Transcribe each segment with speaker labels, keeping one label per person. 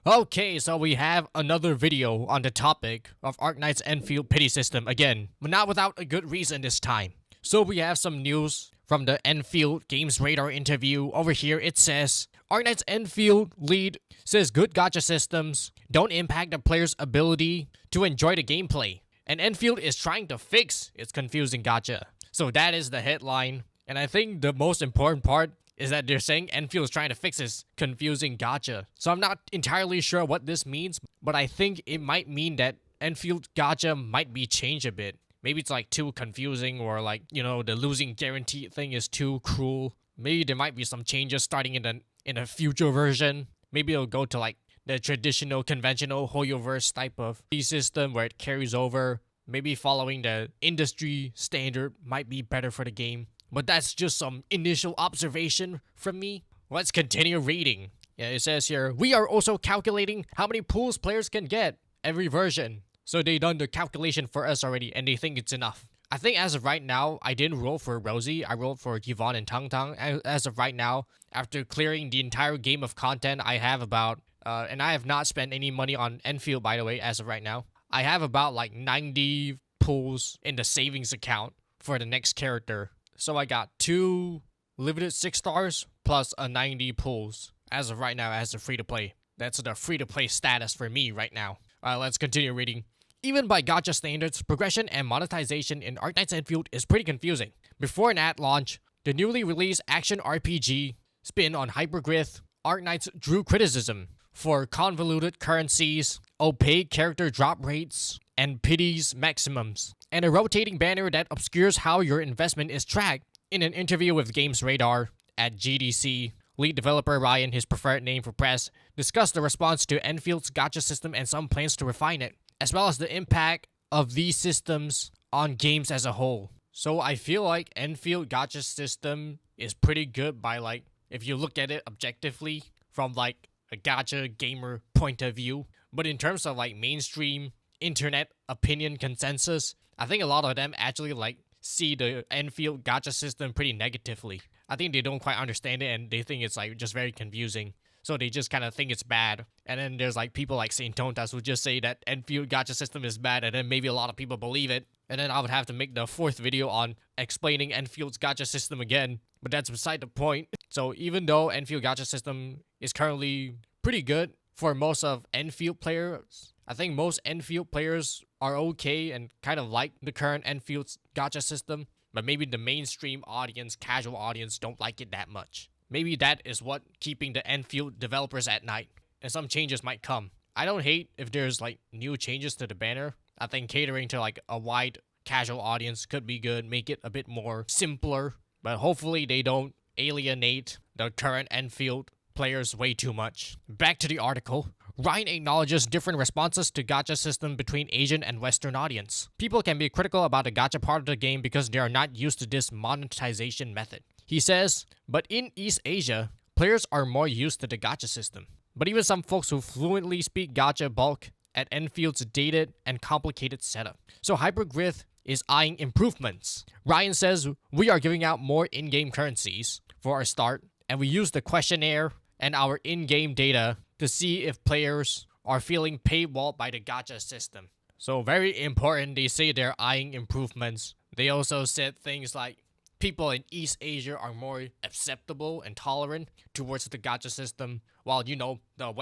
Speaker 1: Okay, so we have another video on the topic of Arknights Endfield pity system again, but not without a good reason this time. So we have some news from the Endfield Gamesradar interview. Over here it says, Arknights Endfield lead says good gacha systems don't impact the player's ability to enjoy the gameplay, and Endfield is trying to fix its confusing gacha. So that is the headline, and I think the most important part is that they're saying Endfield is trying to fix this confusing gacha. So I'm not entirely sure what this means, but I think it might mean that Endfield gacha might be changed a bit. Maybe it's like too confusing, or like, you know, the losing guarantee thing is too cruel. Maybe there might be some changes starting in a future version. Maybe it'll go to like the traditional, conventional Hoyoverse type of system where it carries over. Maybe following the industry standard might be better for the game. But that's just some initial observation from me. Let's continue reading. Yeah, it says here, we are also calculating how many pools players can get every version. So they done the calculation for us already, and they think it's enough. I think as of right now, I didn't roll for Rosie. I rolled for Yvonne and Tang Tang. As of right now, after clearing the entire game of content, I have about, and I have not spent any money on Enfield, by the way, as of right now. I have about like 90 pools in the savings account for the next character. So I got 2 limited 6 stars plus a 90 pulls as of right now as a free-to-play. That's the free-to-play status for me right now. Let's continue reading. Even by gacha standards, progression and monetization in Arknights Endfield is pretty confusing. Before and at launch, the newly released action RPG spin on Hyperglyph, Arknights drew criticism for convoluted currencies, opaque character drop rates, and pities maximums, and a rotating banner that obscures how your investment is tracked. In an interview with Gamesradar at GDC, lead developer Ryan, his preferred name for press, discussed the response to Enfield's gacha system and some plans to refine it, as well as the impact of these systems on games as a whole. So I feel like Enfield gacha system is pretty good by, like, if you look at it objectively from like a gacha gamer point of view. But in terms of like mainstream internet opinion consensus, I think a lot of them actually like see the Enfield gacha system pretty negatively. I think they don't quite understand it, and they think it's like just very confusing. So they just kind of think it's bad. And then there's like people like Saint Tontas who just say that Enfield gacha system is bad, and then maybe a lot of people believe it. And then I would have to make the 4th video on explaining Enfield's gacha system again. But that's beside the point. So even though Enfield gacha system is currently pretty good for most of Enfield players, I think most Enfield players are okay and kind of like the current Enfield's gacha system. But maybe the mainstream audience, casual audience, don't like it that much. Maybe that is what keeping the Enfield developers at night, and some changes might come. I don't hate if there's like new changes to the banner. I think catering to like a wide casual audience could be good, make it a bit more simpler, but hopefully they don't alienate the current Enfield players way too much. Back to the article. Ryan acknowledges different responses to gacha system between Asian and Western audience. People can be critical about the gacha part of the game because they are not used to this monetization method. He says, but in East Asia, players are more used to the gacha system. But even some folks who fluently speak gacha balk at Enfield's dated and complicated setup. So Hyperglyph is eyeing improvements. Ryan says, we are giving out more in-game currencies for our start, and we use the questionnaire and our in-game data to see if players are feeling paywalled by the gacha system. So very important, they say they're eyeing improvements. They also said things like, people in East Asia are more acceptable and tolerant towards the gacha system, while, you know, the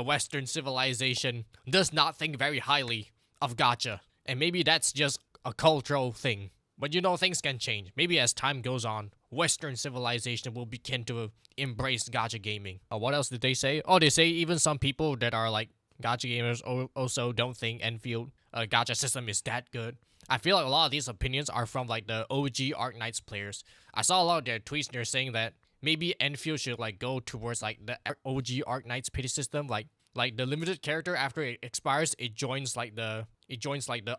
Speaker 1: Western civilization does not think very highly of gacha. And maybe that's just a cultural thing. But you know, things can change. Maybe as time goes on, Western civilization will begin to embrace gacha gaming. What else did they say? Oh, they say even some people that are like gacha gamers also don't think Enfield gacha system is that good. I feel like a lot of these opinions are from like the OG Arknights players. I saw a lot of their tweets and they're saying that maybe Enfield should like go towards like the OG Arknights pity system, like the limited character after it expires, it joins like the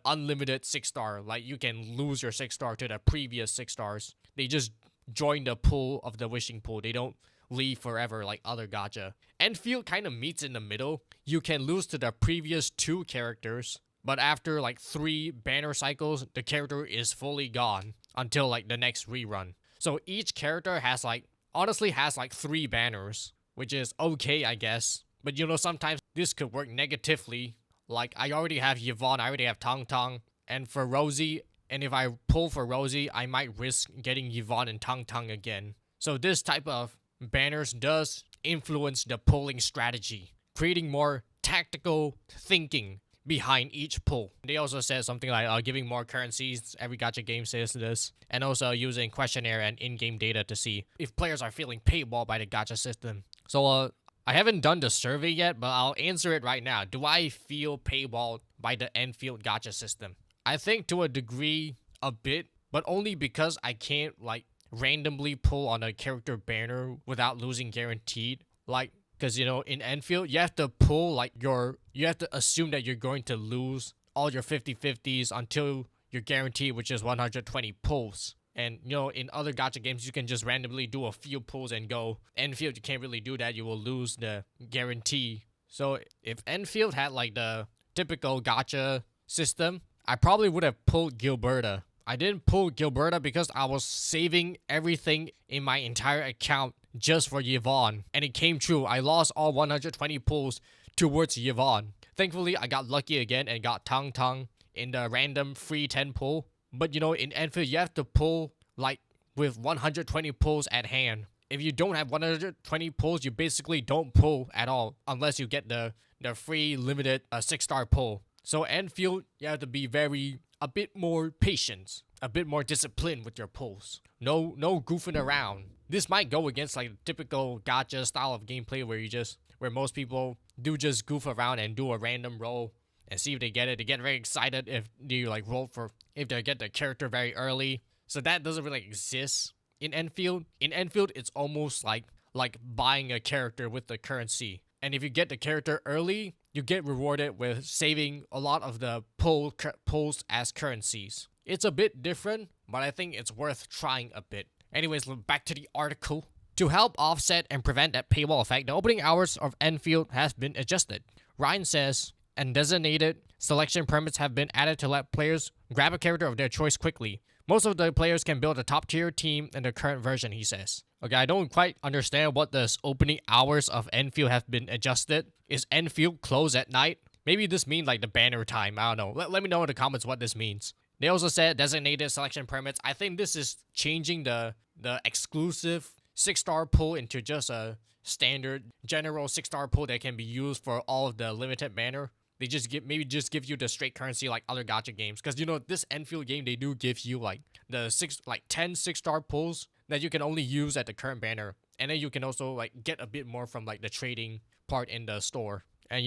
Speaker 1: unlimited 6-star. Like you can lose your 6-star to the previous 6 stars. They just join the pool of the wishing pool. They don't leave forever like other gacha. Enfield kind of meets in the middle. You can lose to the previous 2 characters, but after like 3 banner cycles, the character is fully gone until like the next rerun. So each character has like, honestly has like 3 banners, which is okay, I guess. But sometimes this could work negatively. Like, I already have Yvonne, I already have Tong Tong, and for Rosie, and if I pull for Rosie, I might risk getting Yvonne and Tong Tong again. So this type of banners does influence the pulling strategy, creating more tactical thinking behind each pull. They also said something like giving more currencies. Every gacha game says this. And also using questionnaire and in-game data to see if players are feeling paywall by the gacha system. So I haven't done the survey yet, but I'll answer it right now. Do I feel paywalled by the Endfield gacha system? I think to a degree, a bit, but only because I can't randomly pull on a character banner without losing guaranteed. Because, in Endfield, you have to pull, you have to assume that you're going to lose all your 50-50s until you're guaranteed, which is 120 pulls. And, in other gacha games, you can just randomly do a few pulls and go. Endfield, you can't really do that. You will lose the guarantee. So, if Endfield had, the typical gacha system, I probably would have pulled Gilberta. I didn't pull Gilberta because I was saving everything in my entire account just for Yvonne. And it came true. I lost all 120 pulls towards Yvonne. Thankfully, I got lucky again and got Tong Tong in the random free 10 pull. But in Enfield, you have to pull with 120 pulls at hand. If you don't have 120 pulls, you basically don't pull at all unless you get the free limited 6-star pull. So Enfield, you have to be a bit more patient, a bit more disciplined with your pulls. No goofing around. This might go against the typical gacha style of gameplay where most people do just goof around and do a random roll and see if they get it. They get very excited if they roll if they get the character very early. So that doesn't really exist in Enfield. In Enfield, it's almost like buying a character with the currency. And if you get the character early, you get rewarded with saving a lot of the pulls as currencies. It's a bit different, but I think it's worth trying a bit. Anyways, back to the article. To help offset and prevent that paywall effect, the opening hours of Enfield has been adjusted. Ryan says, and designated selection permits have been added to let players grab a character of their choice quickly. Most of the players can build a top-tier team in the current version, he says. Okay, I don't quite understand what this opening hours of Enfield have been adjusted. Is Enfield closed at night? Maybe this means the banner time. I don't know. Let me know in the comments what this means. They also said designated selection permits. I think this is changing the exclusive 6-star pull into just a standard general 6-star pull that can be used for all of the limited banner. They just give you the straight currency like other gacha games. Because this Enfield game, they do give you 10 6-star pulls that you can only use at the current banner. And then you can also get a bit more from the trading part in the store. And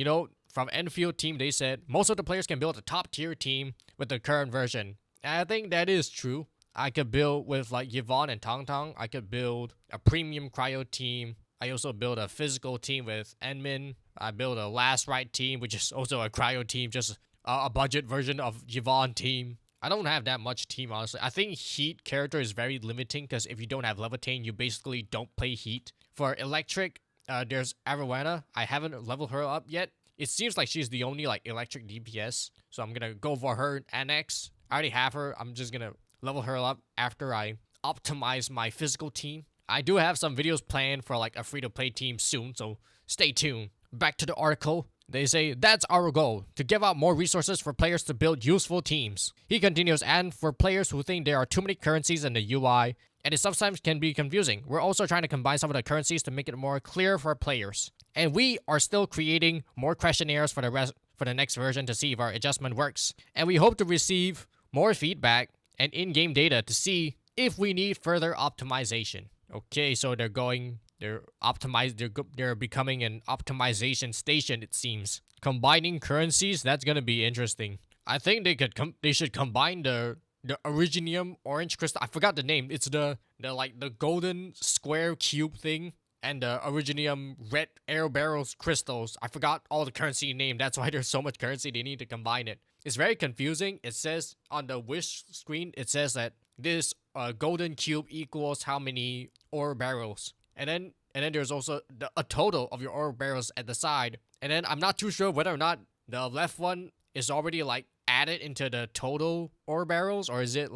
Speaker 1: from Enfield team, they said most of the players can build a top tier team with the current version. And I think that is true. I could build with Yvonne and Tong Tong. I could build a premium cryo team. I also build a physical team with Enmin. I build a last right team, which is also a cryo team, just a budget version of Yvonne team. I don't have that much team, honestly. I think Heat character is very limiting because if you don't have Levitate, you basically don't play Heat. For Electric, there's Arowana. I haven't leveled her up yet. It seems like she's the only Electric DPS, so I'm gonna go for her annex. I already have her. I'm just gonna level her up after I optimize my physical team. I do have some videos planned for a free-to-play team soon, so stay tuned. Back to the article. They say, that's our goal, to give out more resources for players to build useful teams. He continues, and for players who think there are too many currencies in the UI, and it sometimes can be confusing, we're also trying to combine some of the currencies to make it more clear for players. And we are still creating more questionnaires for the next version to see if our adjustment works. And we hope to receive more feedback and in-game data to see if we need further optimization. Okay, so they're becoming an optimization station, it seems. Combining currencies, that's gonna be interesting. I think they should combine the Originium orange crystal. I forgot the name. It's the golden square cube thing, and the Originium red arrow barrels crystals. I forgot all the currency name. That's why there's so much currency. They need to combine it. It's very confusing. It says on the wish screen, it says that this golden cube equals how many ore barrels. And then there's also a total of your ore barrels at the side. And then I'm not too sure whether or not the left one is already added into the total ore barrels, or is it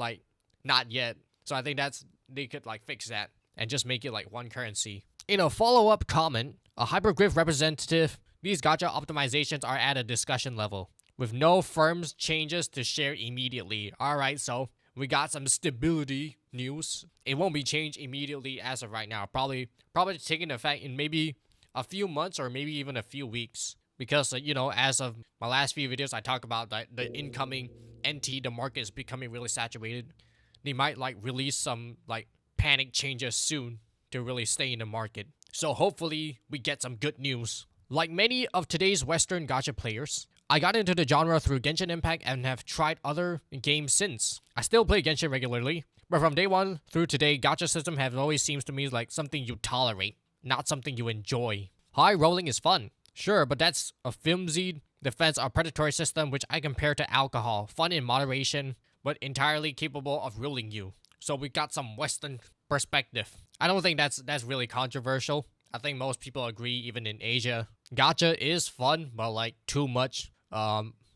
Speaker 1: not yet. So I think they could fix that and just make it one currency. In a follow-up comment, a hyperglyph representative these gacha optimizations are at a discussion level, with no firm changes to share immediately. Alright, so we got some stability news. It won't be changed immediately as of right now. Probably taking effect in maybe a few months or maybe even a few weeks. Because, as of my last few videos, I talk about the incoming NT, the market is becoming really saturated. They might release some panic changes soon to really stay in the market. So hopefully we get some good news. Like many of today's Western gacha players, I got into the genre through Genshin Impact and have tried other games since. I still play Genshin regularly, but from day one through today, gacha system have always seems to me like something you tolerate, not something you enjoy. High rolling is fun, sure, but that's a flimsy defense or predatory system which I compare to alcohol, fun in moderation, but entirely capable of ruling you. So we got some Western perspective. I don't think that's really controversial. I think most people agree, even in Asia. Gacha is fun, but too much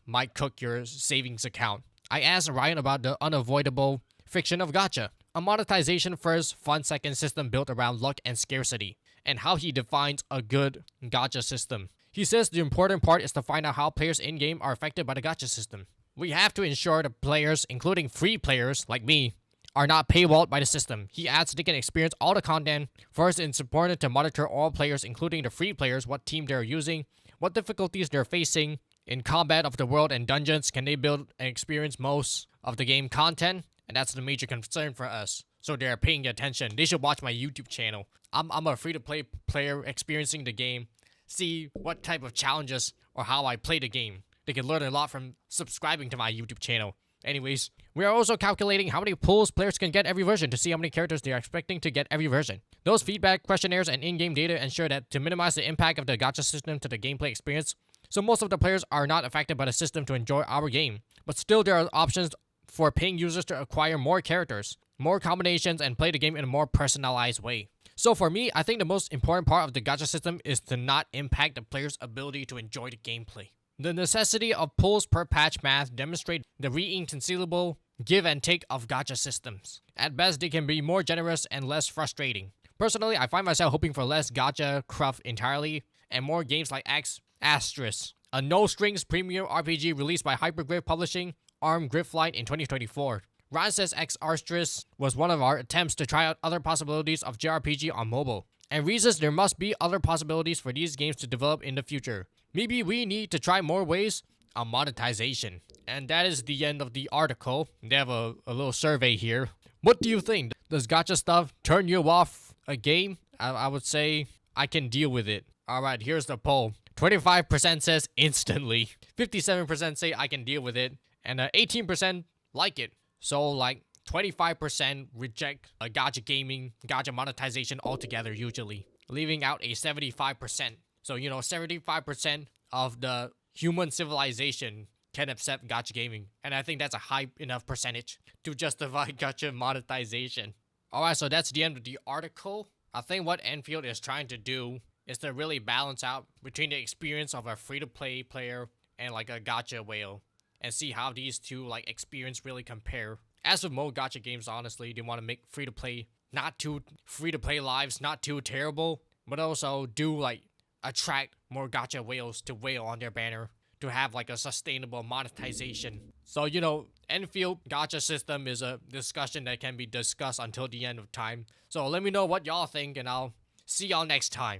Speaker 1: might cook your savings account. I asked Ryan about the unavoidable friction of gacha, a monetization first, fun second system built around luck and scarcity, and how he defines a good gacha system. He says the important part is to find out how players in-game are affected by the gacha system. We have to ensure the players, including free players like me, are not paywalled by the system. He adds they can experience all the content. First, it's important to monitor all players, including the free players, what team they're using, what difficulties they're facing in combat of the world and dungeons. Can they build and experience most of the game content? And that's the major concern for us. So they're paying attention. They should watch my YouTube channel. I'm a free-to-play player experiencing the game. See what type of challenges or how I play the game. They can learn a lot from subscribing to my YouTube channel. Anyways, we are also calculating how many pulls players can get every version to see how many characters they are expecting to get every version. Those feedback, questionnaires, and in-game data ensure that to minimize the impact of the gacha system to the gameplay experience, so most of the players are not affected by the system to enjoy our game. But still there are options for paying users to acquire more characters, more combinations, and play the game in a more personalized way. So for me, I think the most important part of the gacha system is to not impact the player's ability to enjoy the gameplay. The necessity of pulls per patch math demonstrate the reconcilable give and take of gacha systems. At best, they can be more generous and less frustrating. Personally, I find myself hoping for less gacha cruft entirely and more games like X Asterisk, a no-strings premium RPG released by Hyperglyph Publishing, ARM Gryphlight in 2024. Ryan says X Asterisk was one of our attempts to try out other possibilities of JRPG on mobile, and reasons there must be other possibilities for these games to develop in the future. Maybe we need to try more ways on monetization. And that is the end of the article. They have a little survey here. What do you think? Does gacha stuff turn you off a game? I would say I can deal with it. Alright, here's the poll. 25% says instantly. 57% say I can deal with it. And 18% like it. So 25% reject gacha gaming, gacha monetization altogether usually. Leaving out a 75%. So, 75% of the human civilization can accept gacha gaming. And I think that's a high enough percentage to justify gacha monetization. Alright, so that's the end of the article. I think what Endfield is trying to do is to really balance out between the experience of a free-to-play player and a gacha whale. And see how these two experience really compare. As with most gacha games, honestly, they want to make free-to-play not too free-to-play lives, not too terrible. But also do attract more gacha whales to whale on their banner to have a sustainable monetization. So, Enfield gacha system is a discussion that can be discussed until the end of time. So let me know what y'all think and I'll see y'all next time.